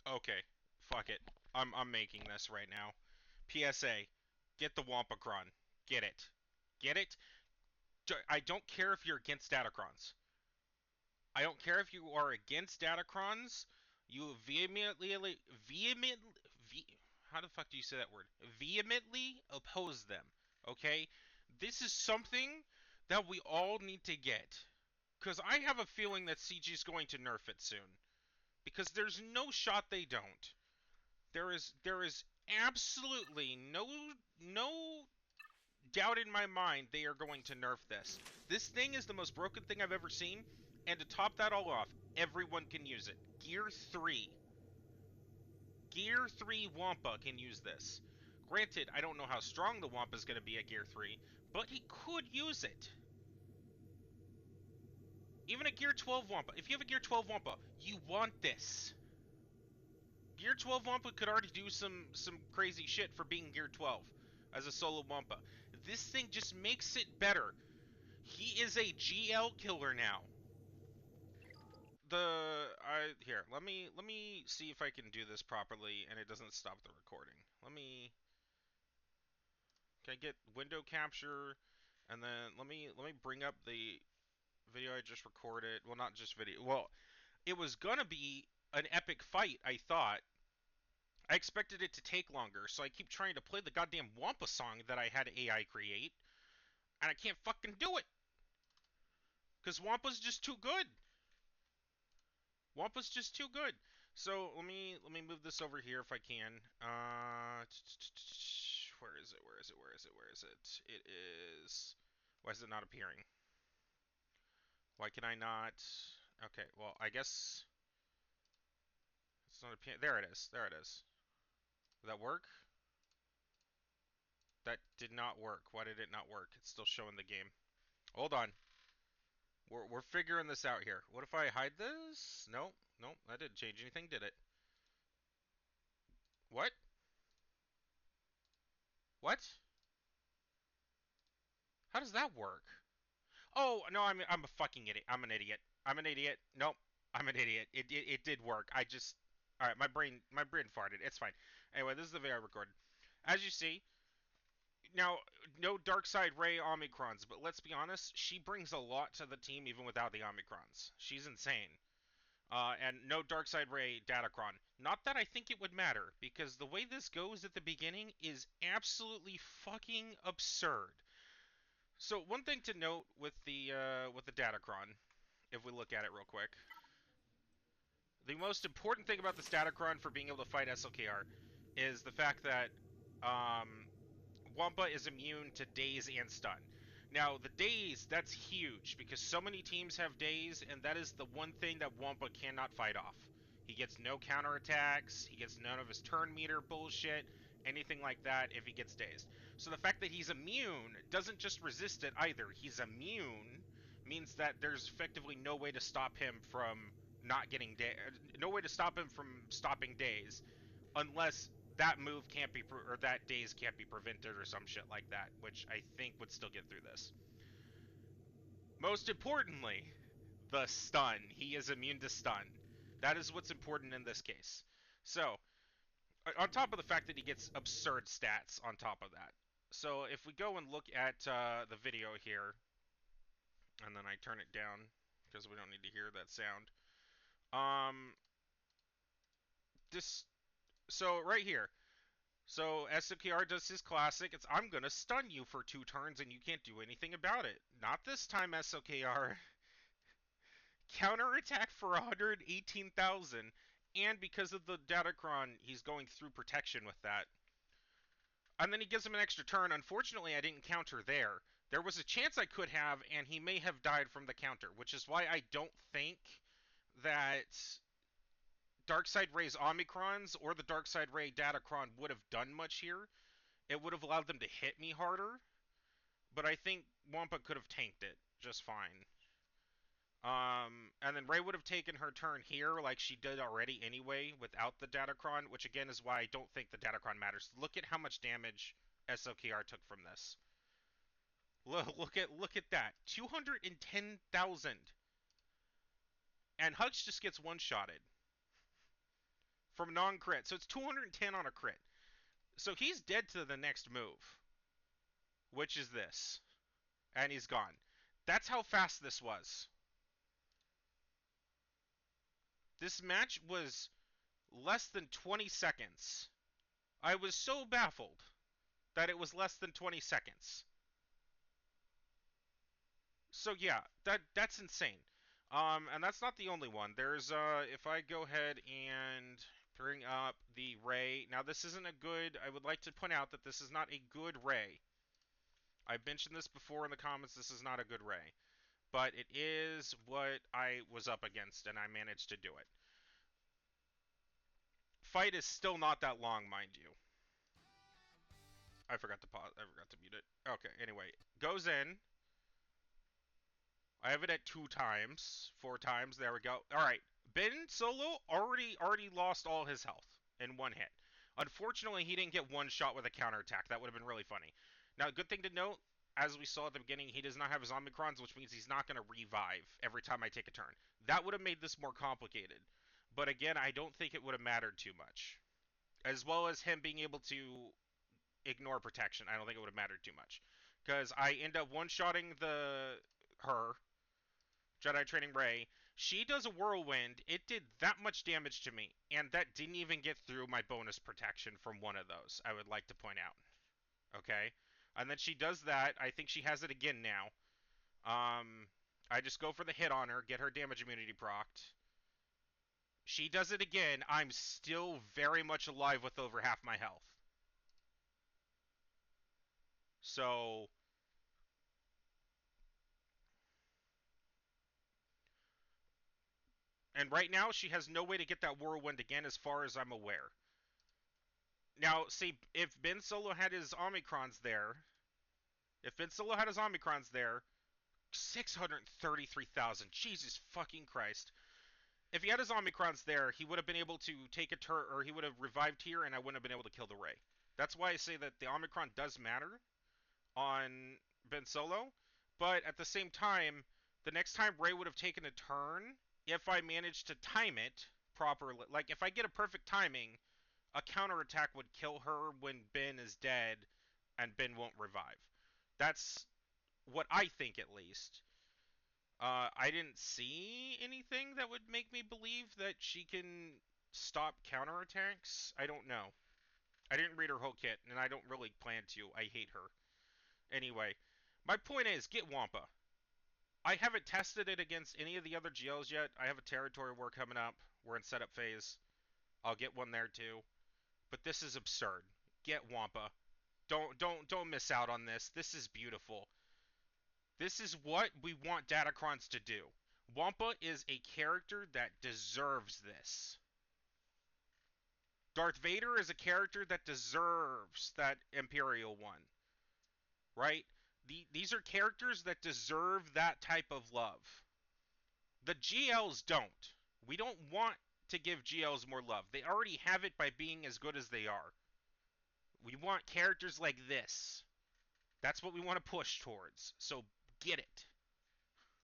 Okay, fuck it. I'm making this right now. PSA: get the WAMPA. Get it. Get it. I don't care if you're against datacrons. I don't care if you are against datacrons. You how the fuck do you say that word? Vehemently oppose them. Okay? This is something that we all need to get. Because I have a feeling that CG's going to nerf it soon. Because there's no shot they don't. There is absolutely no doubt in my mind they are going to nerf this. This thing is the most broken thing I've ever seen, and to top that all off, everyone can use it. Gear 3. Gear 3 Wampa can use this. Granted, I don't know how strong the Wampa is going to be at Gear 3, but he could use it. Even a Gear 12 Wampa. If you have a Gear 12 Wampa, you want this. Gear 12 Wampa could already do some crazy shit for being Gear 12 as a solo Wampa. This thing just makes it better. He is a GL killer now. Here, let me see if I can do this properly and it doesn't stop the recording. Can I get window capture, and then let me bring up the video I just recorded. Well, not just video. Well, it was gonna be an epic fight, I thought. I expected it to take longer, so I keep trying to play the goddamn Wampa song that I had AI create, and I can't fucking do it. Because Wampa's just too good. Wampa's just too good. So let me move this over here if I can. Where is it? Where is it? Where is it? Where is it? It is. Why is it not appearing? Why can I not? Okay, well I guess it's not appearing. There it is. There it is. Did that work? That did not work. Why did it not work? It's still showing the game. Hold on. We're figuring this out here. What if I hide this? No, no, that didn't change anything, did it? What? What? How does that work? Oh no, I'm a fucking idiot. I'm an idiot. I'm an idiot. Nope, I'm an idiot. It did work. I just all right. My brain farted. It's fine. Anyway, this is the video I recorded. As you see, now no Dark Side Ray Omicrons, but let's be honest, she brings a lot to the team even without the Omicrons. She's insane. And no Dark Side Ray Datacron. Not that I think it would matter, because the way this goes at the beginning is absolutely fucking absurd. So one thing to note with the Datacron, if we look at it real quick, the most important thing about this Datacron for being able to fight SLKR is the fact that um, Wampa is immune to daze and stun. Now, the daze, that's huge, because so many teams have daze, and that is the one thing that Wampa cannot fight off. He gets no counterattacks, he gets none of his turn meter bullshit, anything like that if he gets dazed. So the fact that he's immune doesn't just resist it either. He's immune means that there's effectively no way to stop him from not getting no way to stop him from stopping daze unless that move can't be or that daze can't be prevented or some shit like that, which I think would still get through this. Most importantly, the stun. He is immune to stun. That is what's important in this case. So, on top of the fact that he gets absurd stats on top of that. So, if we go and look at the video here, and then I turn it down because we don't need to hear that sound. Um, this. So right here, so SMKR does his classic. It's I'm gonna stun you for 2 turns and you can't do anything about it. Not this time, SOKR. Counterattack for 118,000, and because of the datacron, he's going through protection with that. And then he gives him an extra turn. Unfortunately, I didn't counter there. There was a chance I could have, and he may have died from the counter, which is why I don't think that Darkside Ray's Omicrons or the Darkside Ray Datacron would have done much here. It would have allowed them to hit me harder, but I think Wampa could have tanked it just fine. And then Ray would have taken her turn here like she did already anyway without the Datacron, which again is why I don't think the Datacron matters. Look at how much damage SOKR took from this. Look at that. 210,000. And Hux just gets one-shotted. from non-crit. So it's 210 on a crit. So he's dead to the next move, which is this. And he's gone. That's how fast this was. This match was less than 20 seconds. I was so baffled that it was less than 20 seconds. So yeah, that's insane. And that's not the only one. There's if I go ahead and bring up the Ray. Now this isn't a good. I would like to point out that this is not a good Ray. I've mentioned this before in the comments. This is not a good Ray, but it is what I was up against, and I managed to do it. Fight is still not that long, mind you. I forgot to pause. I forgot to mute it. Okay. Anyway, goes in. I have it at 2 times, 4 times. There we go. All right. Ben Solo already lost all his health in one hit. Unfortunately, he didn't get one shot with a counterattack. That would have been really funny. Now, good thing to note, as we saw at the beginning, he does not have his Omicrons, which means he's not going to revive every time I take a turn. That would have made this more complicated. But again, I don't think it would have mattered too much. As well as him being able to ignore protection, I don't think it would have mattered too much. Because I end up one-shotting her Jedi Training Ray. She does a whirlwind. It did that much damage to me, and that didn't even get through my bonus protection from one of those, I would like to point out. Okay? And then she does that. I think she has it again now. I just go for the hit on her, get her damage immunity procced. She does it again. I'm still very much alive with over half my health. So, and right now she has no way to get that whirlwind again as far as I'm aware. Now, see, if Ben Solo had his Omicrons there, 633,000. Jesus fucking Christ. If he had his Omicrons there, he would have been able to take a turn, or he would have revived here, and I wouldn't have been able to kill the Ray. That's why I say that the Omicron does matter on Ben Solo, but at the same time, the next time Ray would have taken a turn, if I managed to time it properly, like if I get a perfect timing, a counterattack would kill her when Ben is dead, and Ben won't revive. That's what I think, at least. I didn't see anything that would make me believe that she can stop counterattacks. I don't know. I didn't read her whole kit, and I don't really plan to. I hate her. Anyway, my point is, get Wampa. I haven't tested it against any of the other GLs yet. I have a territory war coming up. We're in setup phase. I'll get one there too. But this is absurd. Get Wampa. Don't miss out on this. This is beautiful. This is what we want datacrons to do. Wampa is a character that deserves this. Darth Vader is a character that deserves that Imperial one. Right? These are characters that deserve that type of love. The GLs don't. We don't want to give GLs more love. They already have it by being as good as they are. We want characters like this. That's what we want to push towards. So get it.